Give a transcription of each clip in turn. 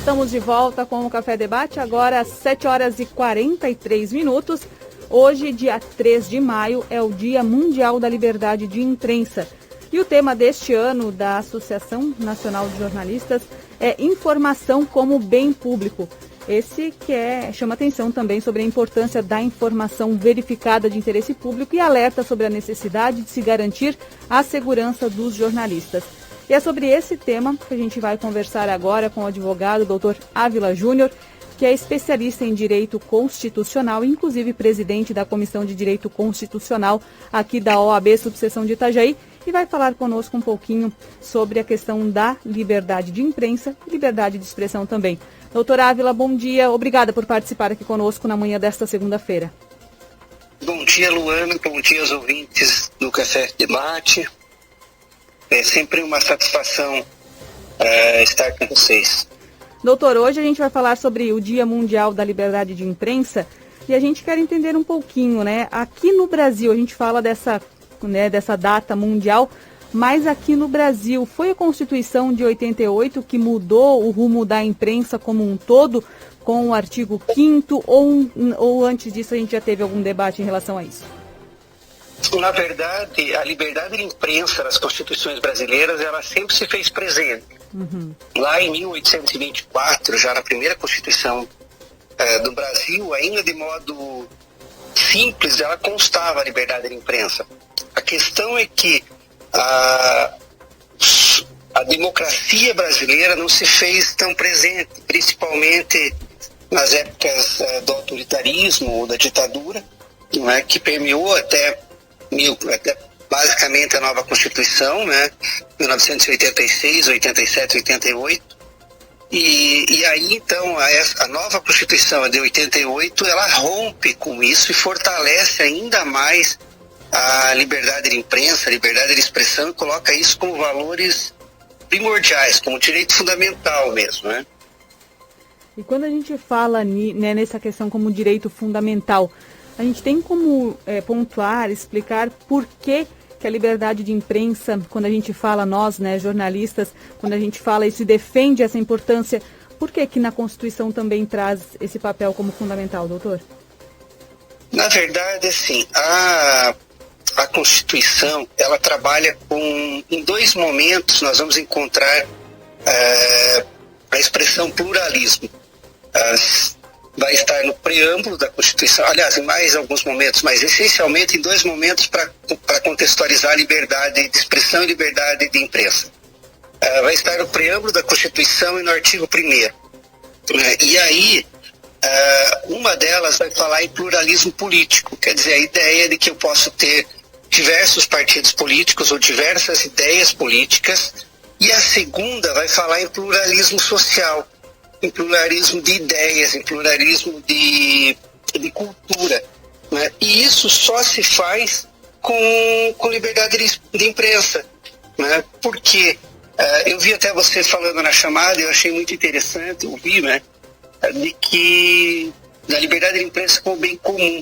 Estamos de volta com o Café Debate, agora às 7 horas e 43 minutos. Hoje, dia 3 de maio, é o Dia Mundial da Liberdade de Imprensa. E o tema deste ano da Associação Nacional de Jornalistas é informação como bem público. Esse que chama atenção também sobre a importância da informação verificada de interesse público e alerta sobre a necessidade de se garantir a segurança dos jornalistas. E é sobre esse tema que a gente vai conversar agora com o advogado Dr. Ávila Júnior, que é especialista em Direito Constitucional, inclusive presidente da Comissão de Direito Constitucional aqui da OAB Subseção de Itajaí, e vai falar conosco um pouquinho sobre a questão da liberdade de imprensa e liberdade de expressão também. Doutor Ávila, bom dia. Obrigada por participar aqui conosco na manhã desta segunda-feira. Bom dia, Luana. Bom dia aos ouvintes do Café Debate. É sempre uma satisfação estar com vocês. Doutor, hoje a gente vai falar sobre o Dia Mundial da Liberdade de Imprensa e a gente quer entender um pouquinho, né? Aqui no Brasil, a gente fala dessa data mundial, mas aqui no Brasil, foi a Constituição de 88 que mudou o rumo da imprensa como um todo, com o artigo 5º, ou antes disso a gente já teve algum debate em relação a isso? Na verdade, a liberdade de imprensa nas constituições brasileiras, ela sempre se fez presente. Lá em 1824, já na primeira Constituição do Brasil, ainda de modo simples, ela constava a liberdade de imprensa. A questão é que a democracia brasileira não se fez tão presente, principalmente nas épocas do autoritarismo ou da ditadura, não é, que permeou até basicamente a nova Constituição, né, 1986, 87, 88. E aí, então, a nova Constituição, a de 88, ela rompe com isso e fortalece ainda mais a liberdade de imprensa, a liberdade de expressão, e coloca isso como valores primordiais, como direito fundamental mesmo, né? E quando a gente fala nessa questão como direito fundamental, a gente tem como pontuar, explicar por que a liberdade de imprensa, quando a gente fala nós, né, jornalistas, quando a gente fala e se defende essa importância, por que na Constituição também traz esse papel como fundamental, doutor? Na verdade, assim, a Constituição, ela trabalha em dois momentos, nós vamos encontrar a expressão pluralismo. Vai estar no preâmbulo da Constituição, aliás, em mais alguns momentos, mas essencialmente em dois momentos para contextualizar a liberdade de expressão e liberdade de imprensa. Vai estar no preâmbulo da Constituição e no artigo 1º. E aí, uma delas vai falar em pluralismo político, quer dizer, a ideia de que eu posso ter diversos partidos políticos ou diversas ideias políticas, e a segunda vai falar em pluralismo social, em pluralismo de ideias, em pluralismo de cultura, né? E isso só se faz com liberdade de imprensa, né? Porque eu vi até você falando na chamada, eu achei muito interessante ouvir, né, de que da liberdade de imprensa como bem comum.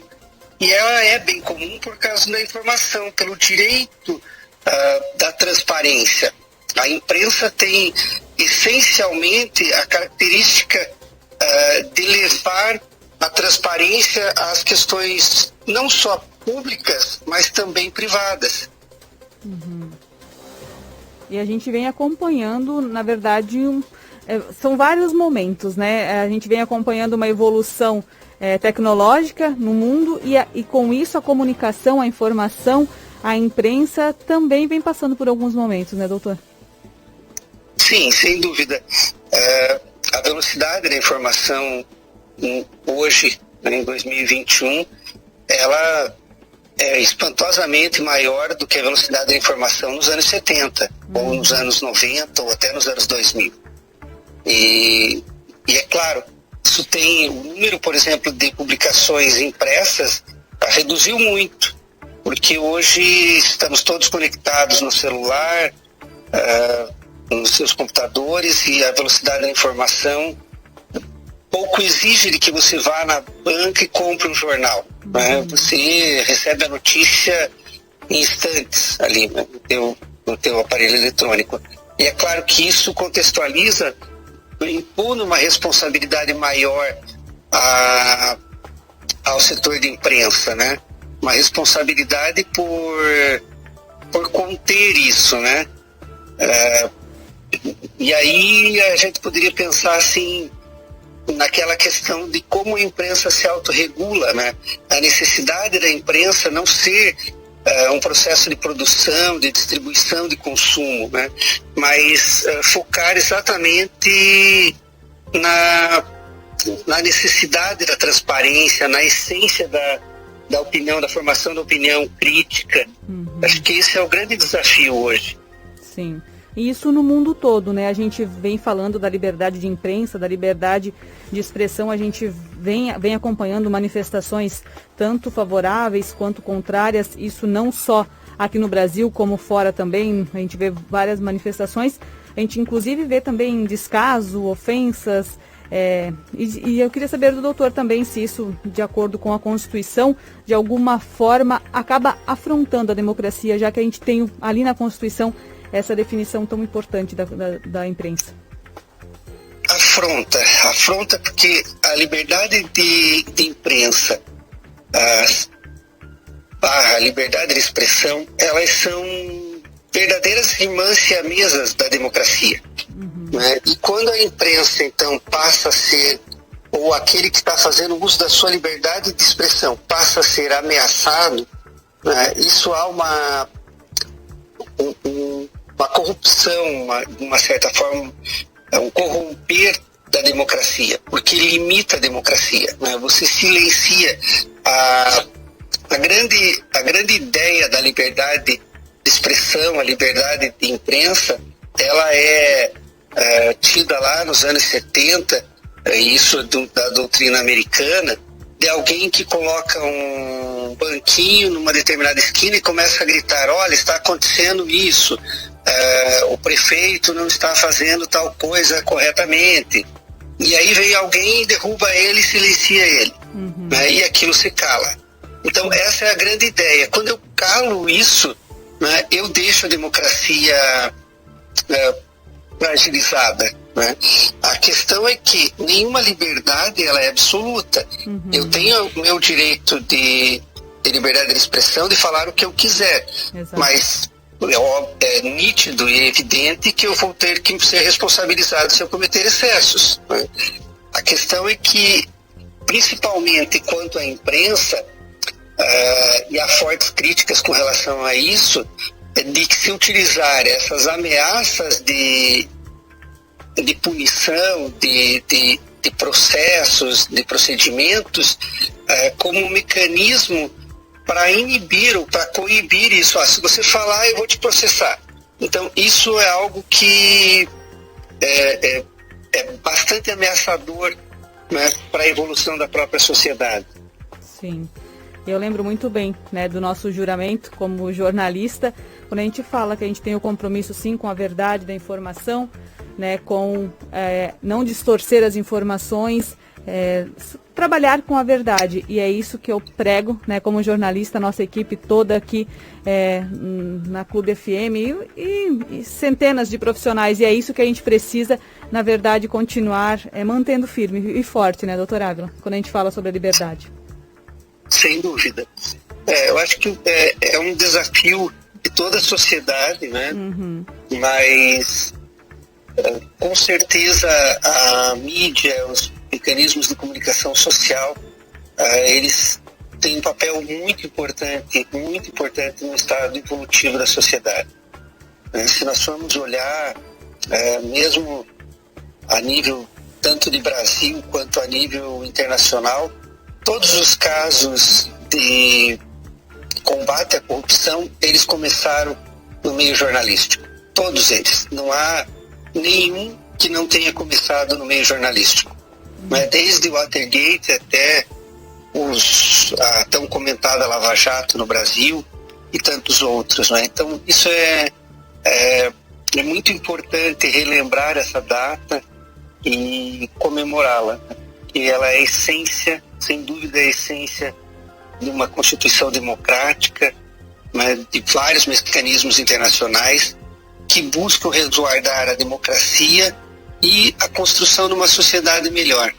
E ela é bem comum por causa da informação, pelo direito da transparência. A imprensa tem essencialmente a característica de levar a transparência às questões não só públicas, mas também privadas. E a gente vem acompanhando, na verdade, são vários momentos, né? A gente vem acompanhando uma evolução tecnológica no mundo e com isso a comunicação, a informação, a imprensa também vem passando por alguns momentos, né, doutor? Sim, sem dúvida. A velocidade da informação hoje, em 2021, ela é espantosamente maior do que a velocidade da informação nos anos 70, ou nos anos 90, ou até nos anos 2000. E é claro, isso tem o número, por exemplo, de publicações impressas reduziu muito, porque hoje estamos todos conectados no celular, nos seus computadores, e a velocidade da informação pouco exige de que você vá na banca e compre um jornal, né? Você recebe a notícia em instantes ali, né, no teu aparelho eletrônico. E é claro que isso contextualiza impondo uma responsabilidade maior ao setor de imprensa, né? Uma responsabilidade por conter isso, né? E aí a gente poderia pensar assim naquela questão de como a imprensa se autorregula, né? A necessidade da imprensa não ser um processo de produção, de distribuição, de consumo, né? Mas focar exatamente na necessidade da transparência, na essência da opinião, da formação da opinião crítica. Acho que esse é o grande desafio hoje. Sim. E isso no mundo todo, né? A gente vem falando da liberdade de imprensa, da liberdade de expressão, a gente vem acompanhando manifestações tanto favoráveis quanto contrárias, isso não só aqui no Brasil, como fora também, a gente vê várias manifestações, a gente inclusive vê também descaso, ofensas, e eu queria saber do doutor também se isso, de acordo com a Constituição, de alguma forma acaba afrontando a democracia, já que a gente tem ali na Constituição essa definição tão importante da imprensa. Afronta porque a liberdade de imprensa, a liberdade de expressão, elas são verdadeiras irmãs siamesas da democracia. Né? E quando a imprensa, então, passa a ser, ou aquele que está fazendo uso da sua liberdade de expressão, passa a ser ameaçado, né? Isso há uma corrupção, de uma certa forma, um corromper da democracia, porque limita a democracia, né? Você silencia a grande ideia da liberdade de expressão, a liberdade de imprensa, ela é tida lá nos anos 70, isso da doutrina americana, de alguém que coloca um banquinho numa determinada esquina e começa a gritar: olha, está acontecendo isso, o prefeito não está fazendo tal coisa corretamente. E aí vem alguém, derruba ele e silencia ele. Né? E aquilo se cala. Então essa é a grande ideia. Quando eu calo isso, né, eu deixo a democracia fragilizada. Né? A questão é que nenhuma liberdade ela é absoluta. Eu tenho o meu direito de liberdade de expressão, de falar o que eu quiser. Exato. Mas é nítido e evidente que eu vou ter que ser responsabilizado se eu cometer excessos. Né? A questão é que, principalmente quanto à imprensa, e há fortes críticas com relação a isso, de que se utilizar essas ameaças de punição, de processos, de procedimentos, como um mecanismo para inibir ou para coibir isso. Se você falar, eu vou te processar. Então, isso é algo que é bastante ameaçador, né, para a evolução da própria sociedade. Sim. Eu lembro muito bem, né, do nosso juramento como jornalista, quando a gente fala que a gente tem o compromisso, sim, com a verdade da informação, né, com não distorcer as informações, trabalhar com a verdade. E é isso que eu prego, né, como jornalista, nossa equipe toda aqui na Clube FM e centenas de profissionais. E é isso que a gente precisa, na verdade, continuar mantendo firme e forte, né, doutor Ávila, quando a gente fala sobre a liberdade. Sem dúvida. Eu acho que é um desafio de toda a sociedade, né? Mas com certeza a mídia, os mecanismos de comunicação social, eles têm um papel muito importante no estado evolutivo da sociedade. Se nós formos olhar, mesmo a nível tanto de Brasil quanto a nível internacional, todos os casos de combate à corrupção, eles começaram no meio jornalístico. Todos eles. Não há nenhum que não tenha começado no meio jornalístico. Mas desde o Watergate até a tão comentada Lava Jato no Brasil e tantos outros. Né? Então, isso é muito importante relembrar essa data e comemorá-la. Que ela é a essência, sem dúvida, é a essência de uma Constituição democrática, né, de vários mecanismos internacionais que buscam resguardar a democracia e a construção de uma sociedade melhor.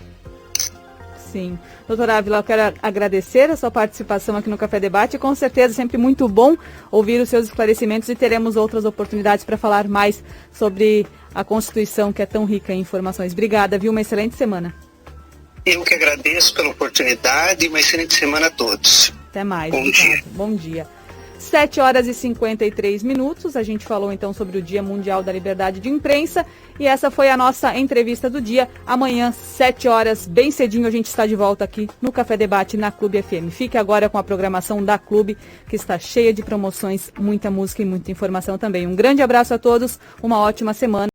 Sim. Doutora Ávila, eu quero agradecer a sua participação aqui no Café Debate. Com certeza, sempre muito bom ouvir os seus esclarecimentos e teremos outras oportunidades para falar mais sobre a Constituição, que é tão rica em informações. Obrigada, viu? Uma excelente semana. Eu que agradeço pela oportunidade e uma excelente semana a todos. Até mais. Bom dia. Bom dia. 7h53. A gente falou então sobre o Dia Mundial da Liberdade de Imprensa e essa foi a nossa entrevista do dia. Amanhã, 7h, bem cedinho, a gente está de volta aqui no Café Debate na Clube FM. Fique agora com a programação da Clube, que está cheia de promoções, muita música e muita informação também. Um grande abraço a todos, uma ótima semana.